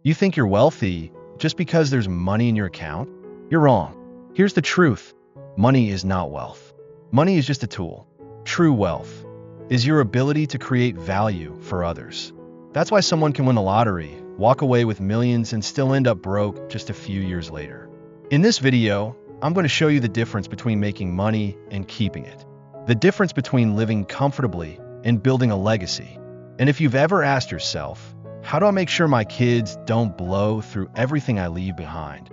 You think you're wealthy just because there's money in your account? You're wrong. Here's the truth. Money is not wealth. Money is just a tool. True wealth is your ability to create value for others. That's why someone can win the lottery, walk away with millions, and still end up broke just a few years later. In this video, I'm going to show you the difference between making money and keeping it. The difference between living comfortably and building a legacy. And if you've ever asked yourself, how do I make sure my kids don't blow through everything I leave behind?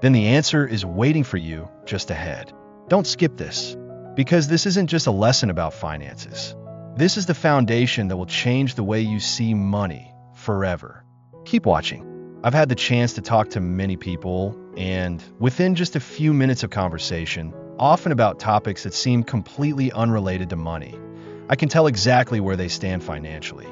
Then the answer is waiting for you just ahead. Don't skip this, because this isn't just a lesson about finances. This is the foundation that will change the way you see money forever. Keep watching. I've had the chance to talk to many people, and within just a few minutes of conversation, often about topics that seem completely unrelated to money, I can tell exactly where they stand financially.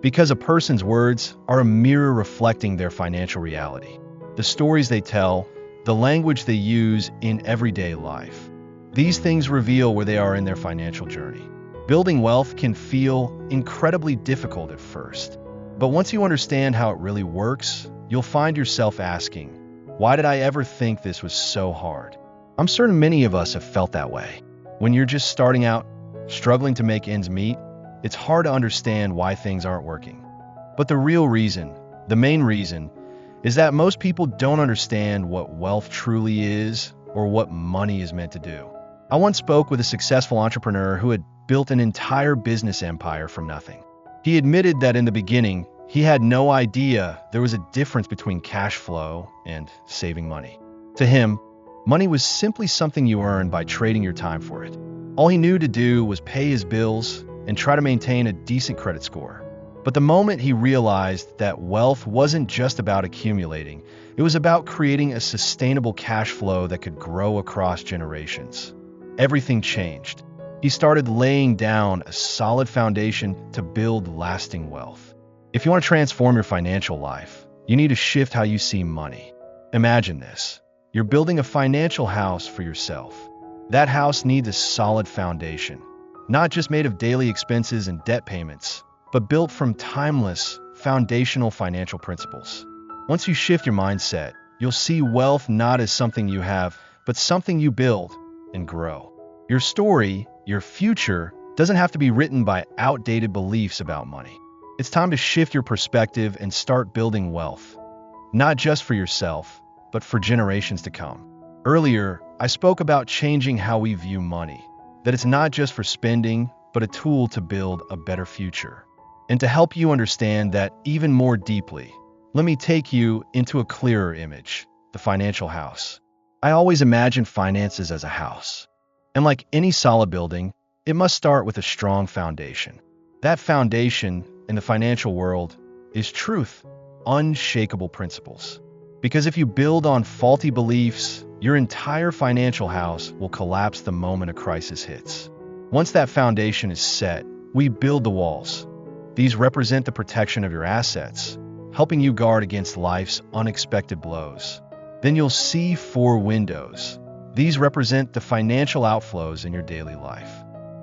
Because a person's words are a mirror reflecting their financial reality. The stories they tell, the language they use in everyday life. These things reveal where they are in their financial journey. Building wealth can feel incredibly difficult at first. But once you understand how it really works, you'll find yourself asking, why did I ever think this was so hard? I'm certain many of us have felt that way. When you're just starting out, struggling to make ends meet, it's hard to understand why things aren't working. But the real reason, the main reason, is that most people don't understand what wealth truly is or what money is meant to do. I once spoke with a successful entrepreneur who had built an entire business empire from nothing. He admitted that in the beginning, he had no idea there was a difference between cash flow and saving money. To him, money was simply something you earned by trading your time for it. All he knew to do was pay his bills and try to maintain a decent credit score. But the moment he realized that wealth wasn't just about accumulating, it was about creating a sustainable cash flow that could grow across generations. Everything changed. He started laying down a solid foundation to build lasting wealth. If you want to transform your financial life, you need to shift how you see money. Imagine this. You're building a financial house for yourself. That house needs a solid foundation, not just made of daily expenses and debt payments, but built from timeless, foundational financial principles. Once you shift your mindset, you'll see wealth not as something you have, but something you build and grow. Your story, your future, doesn't have to be written by outdated beliefs about money. It's time to shift your perspective and start building wealth, not just for yourself, but for generations to come. Earlier, I spoke about changing how we view money, that it's not just for spending, but a tool to build a better future. And to help you understand that even more deeply, let me take you into a clearer image, the financial house. I always imagine finances as a house. And like any solid building, it must start with a strong foundation. That foundation in the financial world is truth, unshakable principles. Because if you build on faulty beliefs, your entire financial house will collapse the moment a crisis hits. Once that foundation is set, we build the walls. These represent the protection of your assets, helping you guard against life's unexpected blows. Then you'll see 4 windows. These represent the financial outflows in your daily life.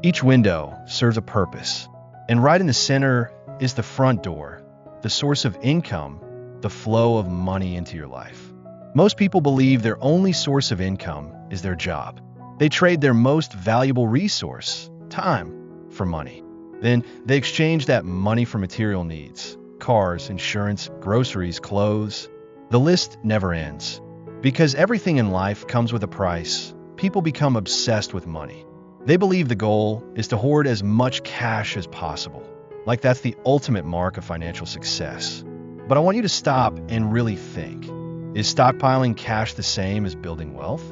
Each window serves a purpose. And right in the center is the front door, the source of income, the flow of money into your life. Most people believe their only source of income is their job. They trade their most valuable resource, time, for money. Then they exchange that money for material needs, cars, insurance, groceries, clothes. The list never ends. Because everything in life comes with a price, people become obsessed with money. They believe the goal is to hoard as much cash as possible, like that's the ultimate mark of financial success. But I want you to stop and really think. Is stockpiling cash the same as building wealth?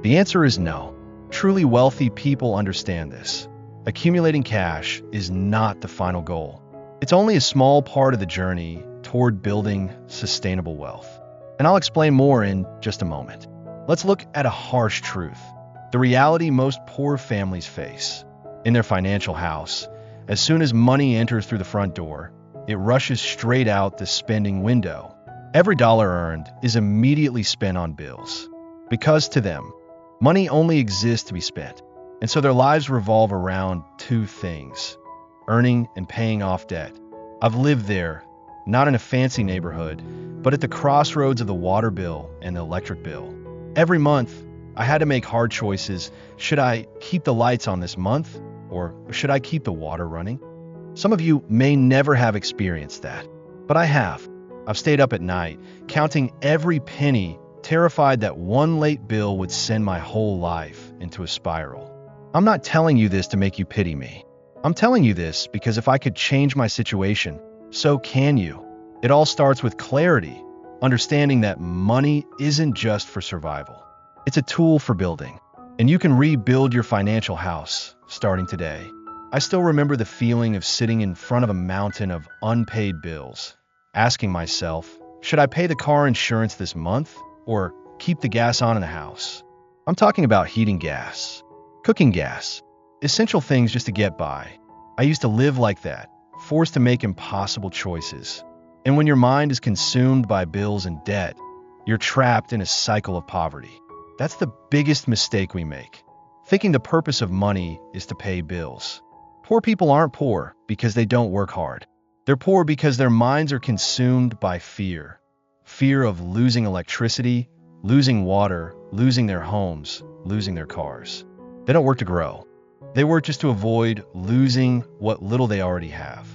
The answer is no. Truly wealthy people understand this. Accumulating cash is not the final goal. It's only a small part of the journey toward building sustainable wealth. And I'll explain more in just a moment. Let's look at a harsh truth, the reality most poor families face. In their financial house, as soon as money enters through the front door, it rushes straight out the spending window. Every dollar earned is immediately spent on bills. Because to them, money only exists to be spent. And so their lives revolve around 2 things, earning and paying off debt. I've lived there, not in a fancy neighborhood, but at the crossroads of the water bill and the electric bill. Every month, I had to make hard choices. Should I keep the lights on this month, or should I keep the water running? Some of you may never have experienced that, but I have. I've stayed up at night, counting every penny, terrified that one late bill would send my whole life into a spiral. I'm not telling you this to make you pity me. I'm telling you this because if I could change my situation, so can you. It all starts with clarity, understanding that money isn't just for survival. It's a tool for building, and you can rebuild your financial house starting today. I still remember the feeling of sitting in front of a mountain of unpaid bills, asking myself, should I pay the car insurance this month or keep the gas on in the house? I'm talking about heating gas, cooking gas, essential things just to get by. I used to live like that, forced to make impossible choices. And when your mind is consumed by bills and debt, you're trapped in a cycle of poverty. That's the biggest mistake we make, thinking the purpose of money is to pay bills. Poor people aren't poor because they don't work hard. They're poor because their minds are consumed by fear. Fear of losing electricity, losing water, losing their homes, losing their cars. They don't work to grow. They work just to avoid losing what little they already have.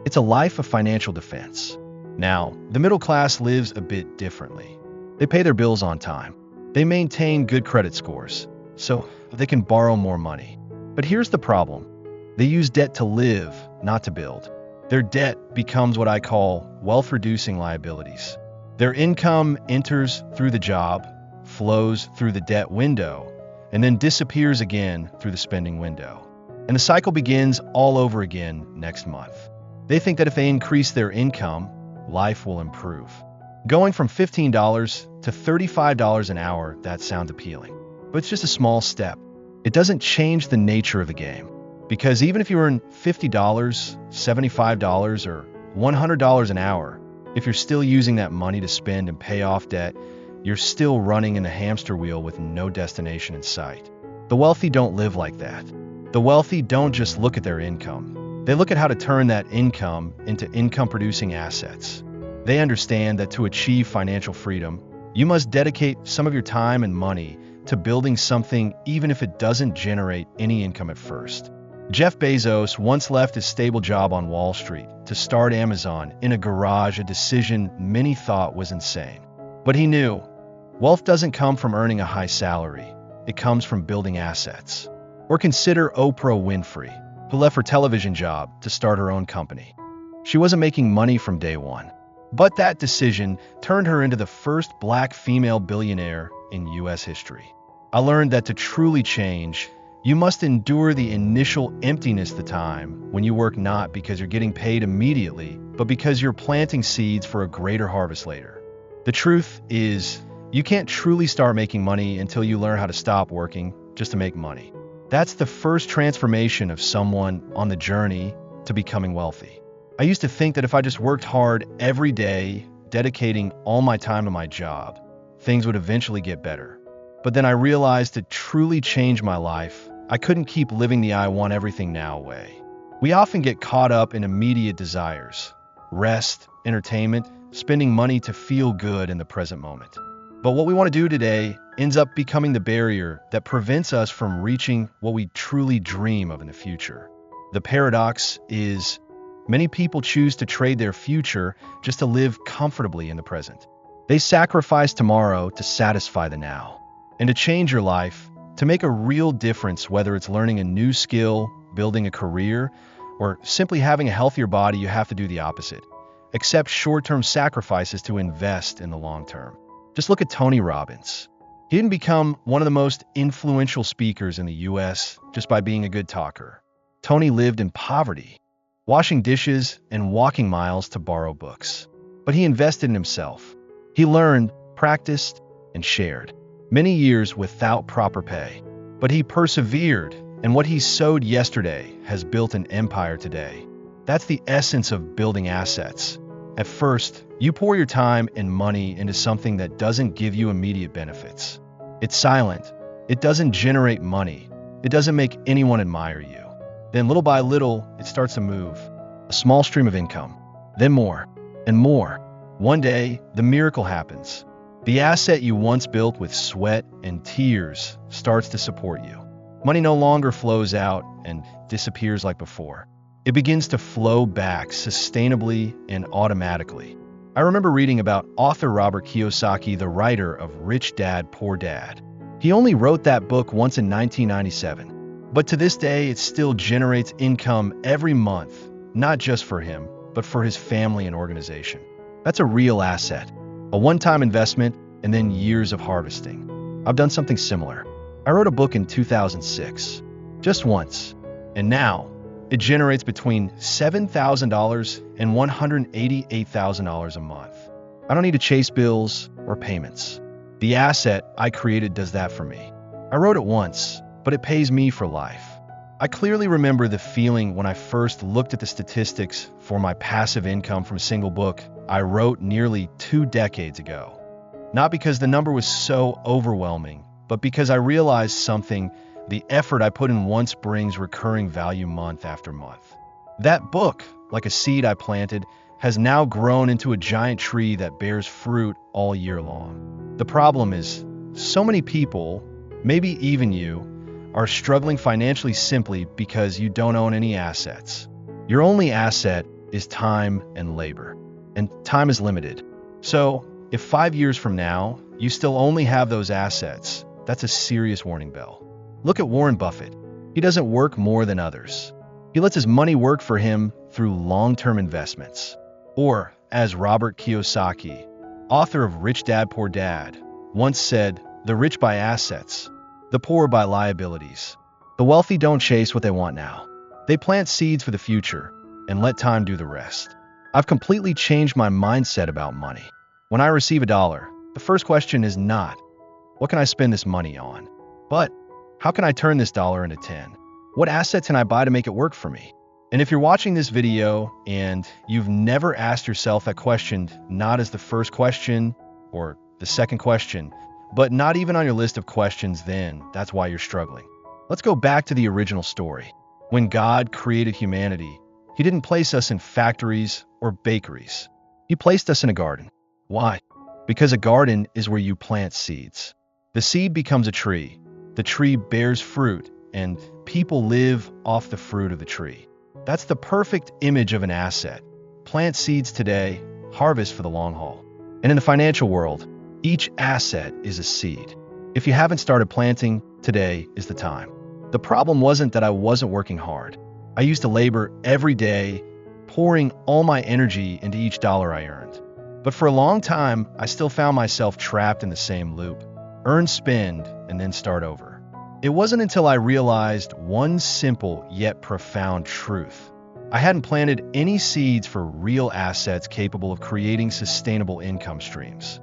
It's a life of financial defense. Now, the middle class lives a bit differently. They pay their bills on time. They maintain good credit scores, so they can borrow more money. But here's the problem. They use debt to live, not to build. Their debt becomes what I call wealth-reducing liabilities. Their income enters through the job, flows through the debt window, and then disappears again through the spending window. And the cycle begins all over again next month. They think that if they increase their income, life will improve. Going from $15 to $35 an hour, that sounds appealing. But it's just a small step. It doesn't change the nature of the game. Because even if you earn $50, $75, or $100 an hour, if you're still using that money to spend and pay off debt, you're still running in the hamster wheel with no destination in sight. The wealthy don't live like that. The wealthy don't just look at their income. They look at how to turn that income into income-producing assets. They understand that to achieve financial freedom, you must dedicate some of your time and money to building something even if it doesn't generate any income at first. Jeff Bezos once left his stable job on Wall Street to start Amazon in a garage, a decision many thought was insane. But he knew, wealth doesn't come from earning a high salary. It comes from building assets. Or consider Oprah Winfrey, who left her television job to start her own company. She wasn't making money from day one. But that decision turned her into the first black female billionaire in U.S. history. I learned that to truly change, you must endure the initial emptiness of the time when you work not because you're getting paid immediately, but because you're planting seeds for a greater harvest later. The truth is, you can't truly start making money until you learn how to stop working just to make money. That's the first transformation of someone on the journey to becoming wealthy. I used to think that if I just worked hard every day, dedicating all my time to my job, things would eventually get better. But then I realized to truly change my life, I couldn't keep living the I want everything now way. We often get caught up in immediate desires, rest, entertainment, spending money to feel good in the present moment. But what we want to do today ends up becoming the barrier that prevents us from reaching what we truly dream of in the future. The paradox is, many people choose to trade their future just to live comfortably in the present. They sacrifice tomorrow to satisfy the now. And to change your life, to make a real difference, whether it's learning a new skill, building a career, or simply having a healthier body, you have to do the opposite. Accept short-term sacrifices to invest in the long term. Just look at Tony Robbins. He didn't become one of the most influential speakers in the U.S. just by being a good talker. Tony lived in poverty, washing dishes and walking miles to borrow books. But he invested in himself. He learned, practiced, and shared. Many years without proper pay. But he persevered, and what he sowed yesterday has built an empire today. That's the essence of building assets. At first, you pour your time and money into something that doesn't give you immediate benefits. It's silent. It doesn't generate money. It doesn't make anyone admire you. Then little by little, it starts to move. A small stream of income. Then more. and more. One day, the miracle happens. The asset you once built with sweat and tears starts to support you. Money no longer flows out and disappears like before. It begins to flow back sustainably and automatically. I remember reading about author Robert Kiyosaki, the writer of Rich Dad, Poor Dad. He only wrote that book once in 1997, but to this day it still generates income every month, not just for him, but for his family and organization. That's a real asset, a one-time investment and then years of harvesting. I've done something similar. I wrote a book in 2006, just once, and now it generates between $7,000 and $188,000 a month. I don't need to chase bills or payments. The asset I created does that for me. I wrote it once, but it pays me for life. I clearly remember the feeling when I first looked at the statistics for my passive income from a single book I wrote nearly 2 decades ago. Not because the number was so overwhelming, but because I realized something: the effort I put in once brings recurring value month after month. That book, like a seed I planted, has now grown into a giant tree that bears fruit all year long. The problem is, so many people, maybe even you, are struggling financially simply because you don't own any assets. Your only asset is time and labor, and time is limited. So, if 5 years from now, you still only have those assets, that's a serious warning bell. Look at Warren Buffett. He doesn't work more than others. He lets his money work for him through long-term investments. Or, as Robert Kiyosaki, author of Rich Dad, Poor Dad, once said, "The rich buy assets, the poor buy liabilities." The wealthy don't chase what they want now. They plant seeds for the future and let time do the rest. I've completely changed my mindset about money. When I receive $1, the first question is not, what can I spend this money on? But, how can I turn this dollar into 10? What assets can I buy to make it work for me? And if you're watching this video and you've never asked yourself that question, not as the first question or the second question, but not even on your list of questions, then that's why you're struggling. Let's go back to the original story. When God created humanity, He didn't place us in factories or bakeries. He placed us in a garden. Why? Because a garden is where you plant seeds. The seed becomes a tree. The tree bears fruit, and people live off the fruit of the tree. That's the perfect image of an asset. Plant seeds today, harvest for the long haul. And in the financial world, each asset is a seed. If you haven't started planting, today is the time. The problem wasn't that I wasn't working hard. I used to labor every day, pouring all my energy into each dollar I earned. But for a long time, I still found myself trapped in the same loop. Earn, spend, and then start over. It wasn't until I realized one simple yet profound truth. I hadn't planted any seeds for real assets capable of creating sustainable income streams.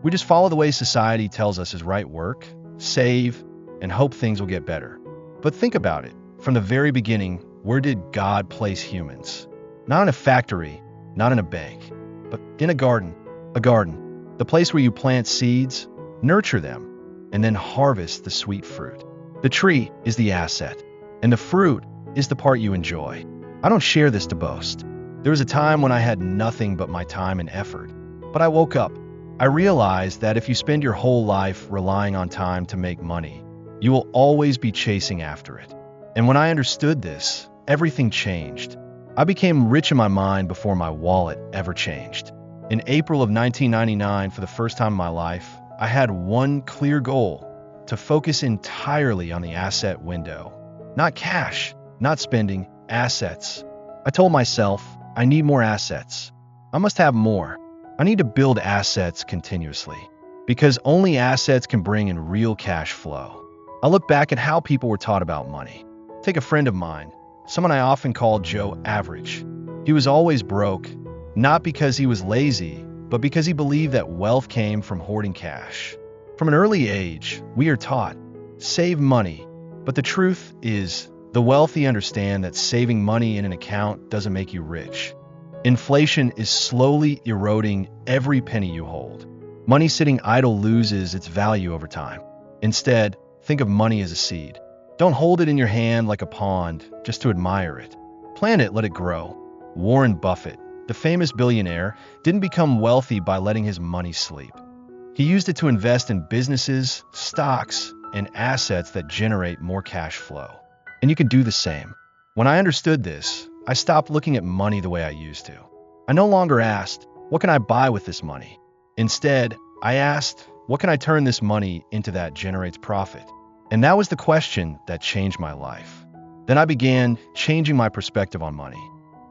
We just follow the way society tells us is right: work, save, and hope things will get better. But think about it. From the very beginning, where did God place humans? Not in a factory, not in a bank, but in a garden. A garden, the place where you plant seeds, nurture them, and then harvest the sweet fruit. The tree is the asset, and the fruit is the part you enjoy. I don't share this to boast. There was a time when I had nothing but my time and effort. But I woke up. I realized that if you spend your whole life relying on time to make money, you will always be chasing after it. And when I understood this, everything changed. I became rich in my mind before my wallet ever changed. In April of 1999, for the first time in my life, I had one clear goal: to focus entirely on the asset window. Not cash, not spending, assets. I told myself, I need more assets. I must have more. I need to build assets continuously, because only assets can bring in real cash flow. I look back at how people were taught about money. Take a friend of mine, someone I often called Joe Average. He was always broke, not because he was lazy, but because he believed that wealth came from hoarding cash. From an early age, we are taught, save money. But the truth is, the wealthy understand that saving money in an account doesn't make you rich. Inflation is slowly eroding every penny you hold. Money sitting idle loses its value over time. Instead, think of money as a seed. Don't hold it in your hand like a pond just to admire it. Plant it, let it grow. Warren Buffett, the famous billionaire, didn't become wealthy by letting his money sleep. He used it to invest in businesses, stocks, and assets that generate more cash flow. And you can do the same. When I understood this, I stopped looking at money the way I used to. I no longer asked, what can I buy with this money? Instead, I asked, what can I turn this money into that generates profit? And that was the question that changed my life. Then I began changing my perspective on money.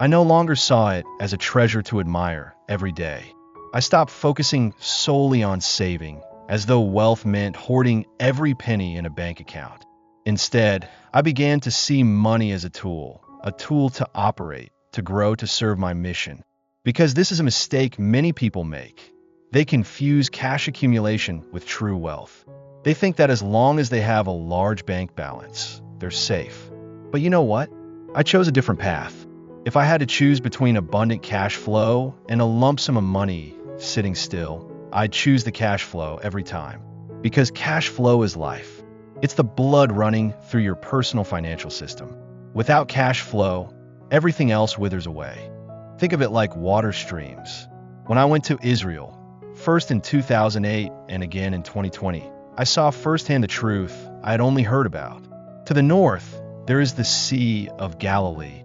I no longer saw it as a treasure to admire every day. I stopped focusing solely on saving, as though wealth meant hoarding every penny in a bank account. Instead, I began to see money as a tool to operate, to grow, to serve my mission. Because this is a mistake many people make. They confuse cash accumulation with true wealth. They think that as long as they have a large bank balance, they're safe. But you know what? I chose a different path. If I had to choose between abundant cash flow and a lump sum of money sitting still, I'd choose the cash flow every time. Because cash flow is life. It's the blood running through your personal financial system. Without cash flow, everything else withers away. Think of it like water streams. When I went to Israel, first in 2008 and again in 2020, I saw firsthand the truth I had only heard about. To the north, there is the Sea of Galilee,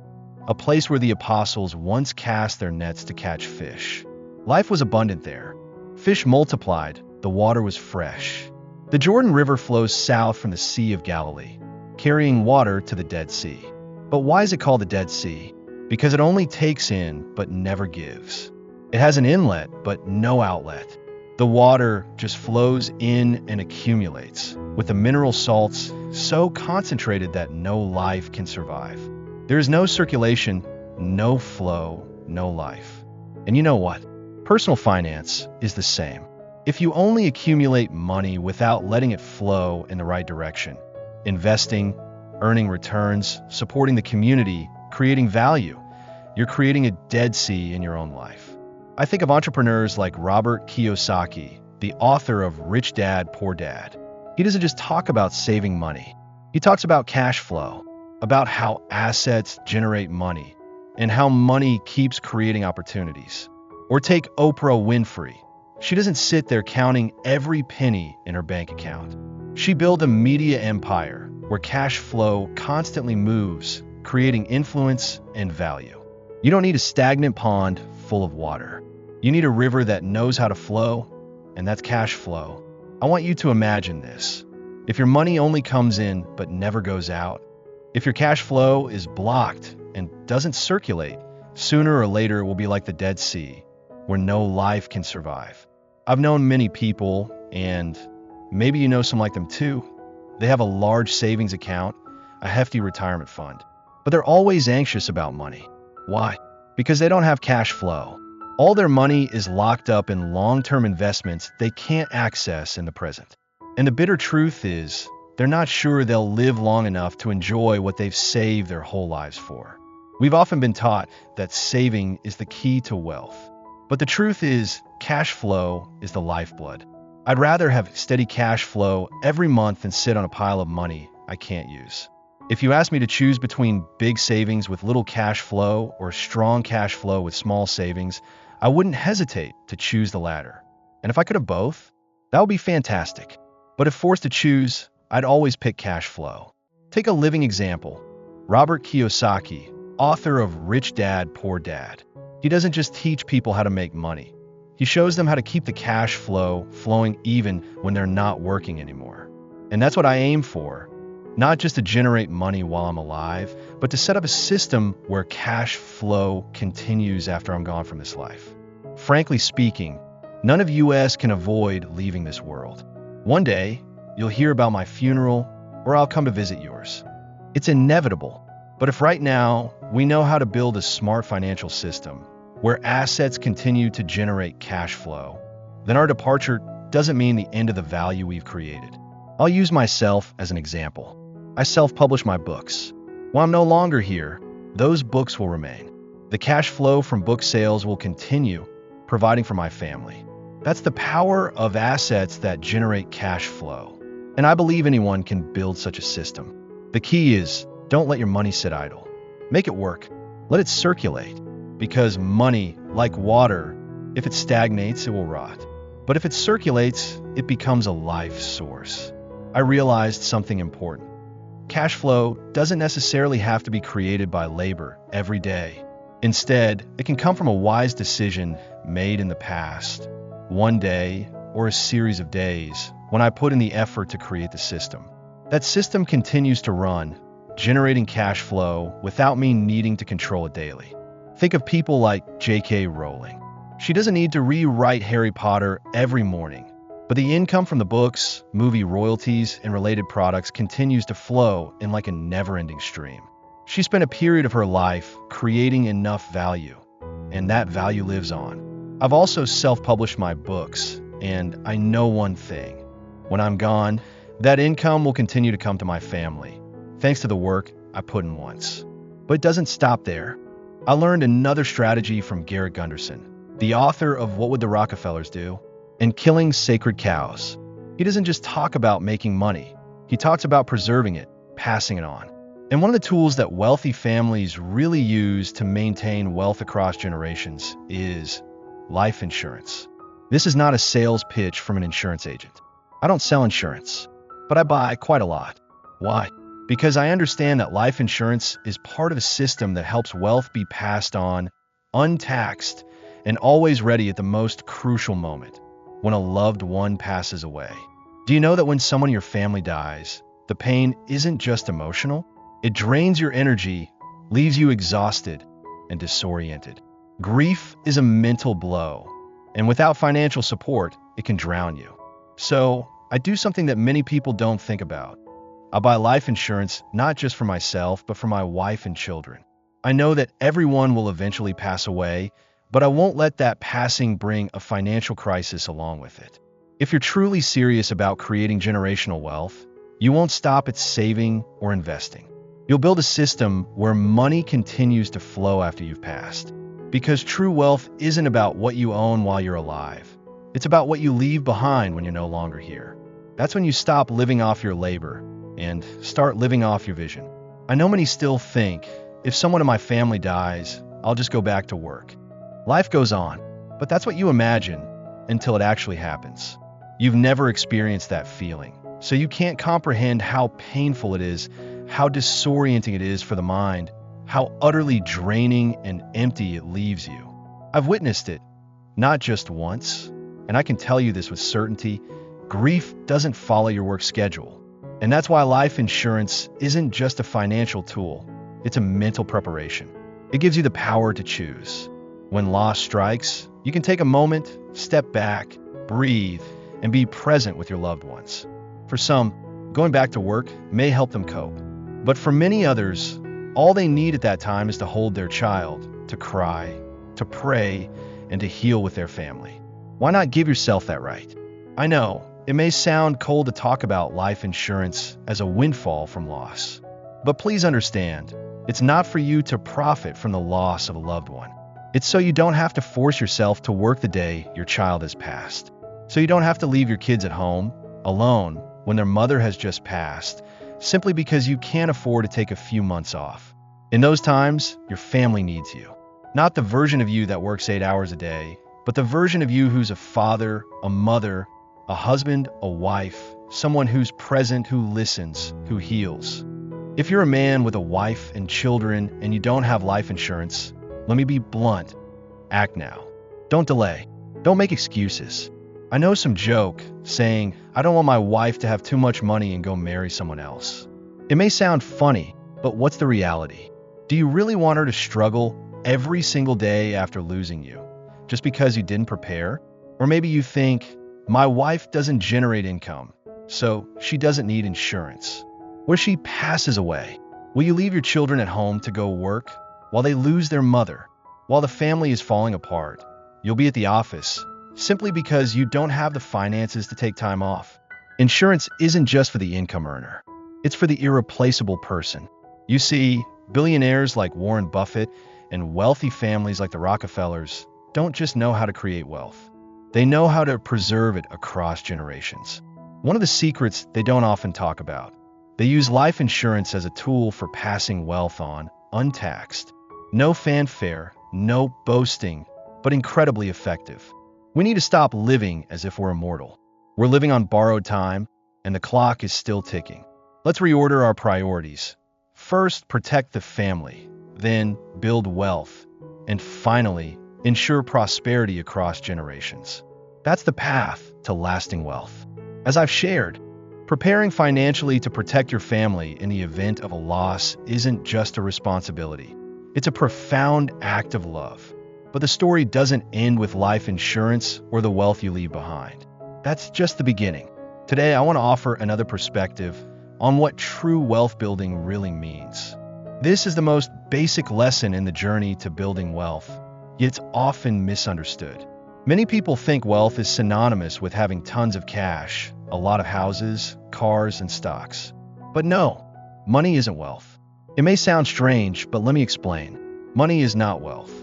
a place where the apostles once cast their nets to catch fish. Life was abundant there. Fish multiplied, the water was fresh. The Jordan River flows south from the Sea of Galilee, carrying water to the Dead Sea. But why is it called the Dead Sea? Because it only takes in but never gives. It has an inlet but no outlet. The water just flows in and accumulates, with the mineral salts so concentrated that no life can survive. There is no circulation, no flow, no life. And you know what? Personal finance is the same. If you only accumulate money without letting it flow in the right direction, investing, earning returns, supporting the community, creating value, you're creating a dead sea in your own life. I think of entrepreneurs like Robert Kiyosaki, the author of Rich Dad, Poor Dad. He doesn't just talk about saving money. He talks about cash flow, about how assets generate money, and how money keeps creating opportunities. Or take Oprah Winfrey. She doesn't sit there counting every penny in her bank account. She built a media empire where cash flow constantly moves, creating influence and value. You don't need a stagnant pond full of water. You need a river that knows how to flow, and that's cash flow. I want you to imagine this. If your money only comes in but never goes out, if your cash flow is blocked and doesn't circulate, sooner or later it will be like the Dead Sea, where no life can survive. I've known many people, and maybe you know some like them too. They have a large savings account, a hefty retirement fund, but they're always anxious about money. Why? Because they don't have cash flow. All their money is locked up in long-term investments they can't access in the present. And the bitter truth is, they're not sure they'll live long enough to enjoy what they've saved their whole lives for. We've often been taught that saving is the key to wealth. But the truth is, cash flow is the lifeblood. I'd rather have steady cash flow every month than sit on a pile of money I can't use. If you ask me to choose between big savings with little cash flow or strong cash flow with small savings, I wouldn't hesitate to choose the latter. And if I could have both, that would be fantastic. But if forced to choose, I'd always pick cash flow. Take a living example. Robert Kiyosaki, author of Rich Dad, Poor Dad. He doesn't just teach people how to make money. He shows them how to keep the cash flow flowing even when they're not working anymore. And that's what I aim for. Not just to generate money while I'm alive, but to set up a system where cash flow continues after I'm gone from this life. Frankly speaking, none of us can avoid leaving this world. One day, you'll hear about my funeral, or I'll come to visit yours. It's inevitable. But if right now we know how to build a smart financial system where assets continue to generate cash flow, then our departure doesn't mean the end of the value we've created. I'll use myself as an example. I self-publish my books. While I'm no longer here, those books will remain. The cash flow from book sales will continue, providing for my family. That's the power of assets that generate cash flow. And I believe anyone can build such a system. The key is, don't let your money sit idle. Make it work. Let it circulate. Because money, like water, if it stagnates, it will rot. But if it circulates, it becomes a life source. I realized something important. Cash flow doesn't necessarily have to be created by labor every day. Instead, it can come from a wise decision made in the past, one day or a series of days, when I put in the effort to create the system. That system continues to run, generating cash flow without me needing to control it daily. Think of people like J.K. Rowling. She doesn't need to rewrite Harry Potter every morning, but the income from the books, movie royalties, and related products continues to flow in like a never-ending stream. She spent a period of her life creating enough value, and that value lives on. I've also self-published my books, and I know one thing. When I'm gone, that income will continue to come to my family, thanks to the work I put in once. But it doesn't stop there. I learned another strategy from Garrett Gunderson, the author of What Would the Rockefellers Do? And Killing Sacred Cows. He doesn't just talk about making money. He talks about preserving it, passing it on. And one of the tools that wealthy families really use to maintain wealth across generations is life insurance. This is not a sales pitch from an insurance agent. I don't sell insurance, but I buy quite a lot. Why? Because I understand that life insurance is part of a system that helps wealth be passed on, untaxed, and always ready at the most crucial moment, when a loved one passes away. Do you know that when someone in your family dies, the pain isn't just emotional? It drains your energy, leaves you exhausted and disoriented. Grief is a mental blow, and without financial support, it can drown you. So, I do something that many people don't think about. I buy life insurance not just for myself, but for my wife and children. I know that everyone will eventually pass away, but I won't let that passing bring a financial crisis along with it. If you're truly serious about creating generational wealth, you won't stop at saving or investing. You'll build a system where money continues to flow after you've passed. Because true wealth isn't about what you own while you're alive. It's about what you leave behind when you're no longer here. That's when you stop living off your labor and start living off your vision. I know many still think, if someone in my family dies, I'll just go back to work. Life goes on, but that's what you imagine until it actually happens. You've never experienced that feeling, so you can't comprehend how painful it is, how disorienting it is for the mind, how utterly draining and empty it leaves you. I've witnessed it, not just once, and I can tell you this with certainty, grief doesn't follow your work schedule. And that's why life insurance isn't just a financial tool, it's a mental preparation. It gives you the power to choose. When loss strikes, you can take a moment, step back, breathe, and be present with your loved ones. For some, going back to work may help them cope. But for many others, all they need at that time is to hold their child, to cry, to pray, and to heal with their family. Why not give yourself that right? I know, it may sound cold to talk about life insurance as a windfall from loss. But please understand, it's not for you to profit from the loss of a loved one. It's so you don't have to force yourself to work the day your child has passed. So you don't have to leave your kids at home, alone, when their mother has just passed, simply because you can't afford to take a few months off. In those times, your family needs you. Not the version of you that works 8 hours a day, but the version of you who's a father, a mother, a husband, a wife, someone who's present, who listens, who heals. If you're a man with a wife and children and you don't have life insurance, let me be blunt. Act now. Don't delay. Don't make excuses. I know some joke saying, I don't want my wife to have too much money and go marry someone else. It may sound funny, but what's the reality? Do you really want her to struggle every single day after losing you, just because you didn't prepare? Or maybe you think, my wife doesn't generate income, so she doesn't need insurance. What if she passes away? Will you leave your children at home to go work while they lose their mother? While the family is falling apart, you'll be at the office simply because you don't have the finances to take time off. Insurance isn't just for the income earner. It's for the irreplaceable person. You see, billionaires like Warren Buffett and wealthy families like the Rockefellers don't just know how to create wealth. They know how to preserve it across generations. One of the secrets they don't often talk about. They use life insurance as a tool for passing wealth on, untaxed. No fanfare, no boasting, but incredibly effective. We need to stop living as if we're immortal. We're living on borrowed time, and the clock is still ticking. Let's reorder our priorities. First, protect the family, then build wealth, and finally, ensure prosperity across generations. That's the path to lasting wealth. As I've shared, preparing financially to protect your family in the event of a loss isn't just a responsibility. It's a profound act of love. But the story doesn't end with life insurance or the wealth you leave behind. That's just the beginning. Today, I want to offer another perspective on what true wealth building really means. This is the most basic lesson in the journey to building wealth, yet it's often misunderstood. Many people think wealth is synonymous with having tons of cash, a lot of houses, cars, and stocks. But no, money isn't wealth. It may sound strange, but let me explain. Money is not wealth.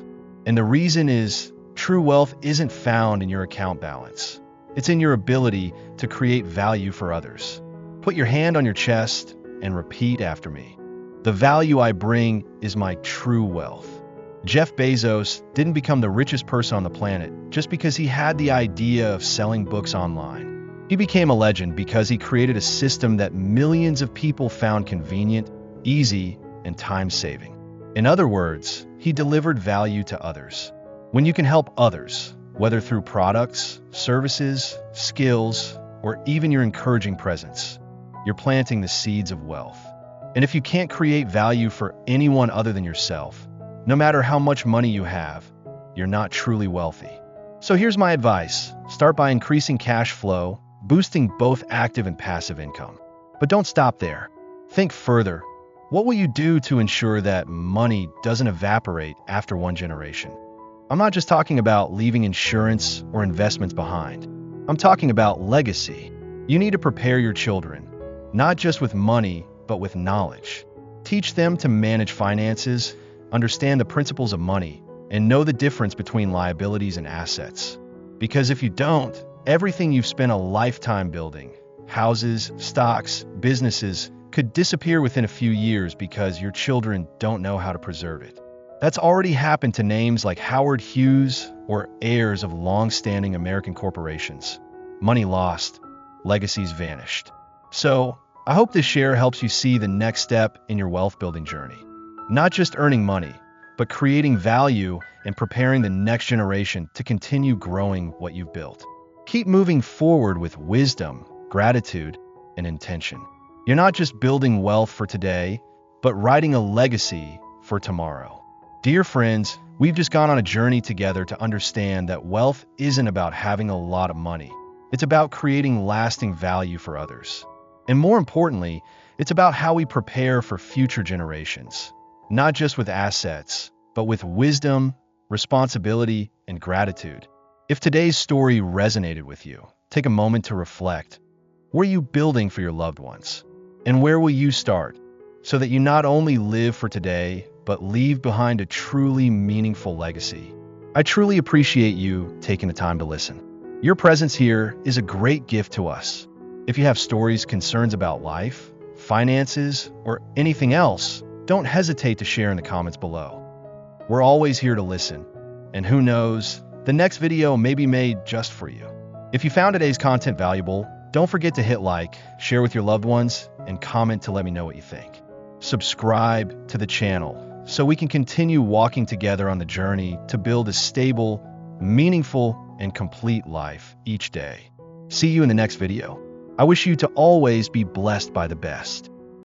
And the reason is, true wealth isn't found in your account balance. It's in your ability to create value for others. Put your hand on your chest and repeat after me. The value I bring is my true wealth. Jeff Bezos didn't become the richest person on the planet just because he had the idea of selling books online. He became a legend because he created a system that millions of people found convenient, easy, and time-saving. In other words, he delivered value to others. When you can help others, whether through products, services, skills, or even your encouraging presence, you're planting the seeds of wealth. And if you can't create value for anyone other than yourself, no matter how much money you have, you're not truly wealthy. So here's my advice. Start by increasing cash flow, boosting both active and passive income. But don't stop there. Think further. What will you do to ensure that money doesn't evaporate after one generation? I'm not just talking about leaving insurance or investments behind. I'm talking about legacy. You need to prepare your children, not just with money, but with knowledge. Teach them to manage finances, understand the principles of money, and know the difference between liabilities and assets. Because if you don't, everything you've spent a lifetime building, houses, stocks, businesses, could disappear within a few years because your children don't know how to preserve it. That's already happened to names like Howard Hughes or heirs of long-standing American corporations. Money lost, legacies vanished. So, I hope this share helps you see the next step in your wealth-building journey. Not just earning money, but creating value and preparing the next generation to continue growing what you've built. Keep moving forward with wisdom, gratitude, and intention. You're not just building wealth for today, but writing a legacy for tomorrow. Dear friends, we've just gone on a journey together to understand that wealth isn't about having a lot of money. It's about creating lasting value for others. And more importantly, it's about how we prepare for future generations, not just with assets, but with wisdom, responsibility, and gratitude. If today's story resonated with you, take a moment to reflect. What are you building for your loved ones? And where will you start so that you not only live for today, but leave behind a truly meaningful legacy? I truly appreciate you taking the time to listen. Your presence here is a great gift to us. If you have stories, concerns about life, finances, or anything else, don't hesitate to share in the comments below. We're always here to listen, and who knows, the next video may be made just for you. If you found today's content valuable, don't forget to hit like, share with your loved ones, and comment to let me know what you think. Subscribe to the channel so we can continue walking together on the journey to build a stable, meaningful, and complete life each day. See you in the next video. I wish you to always be blessed by the best.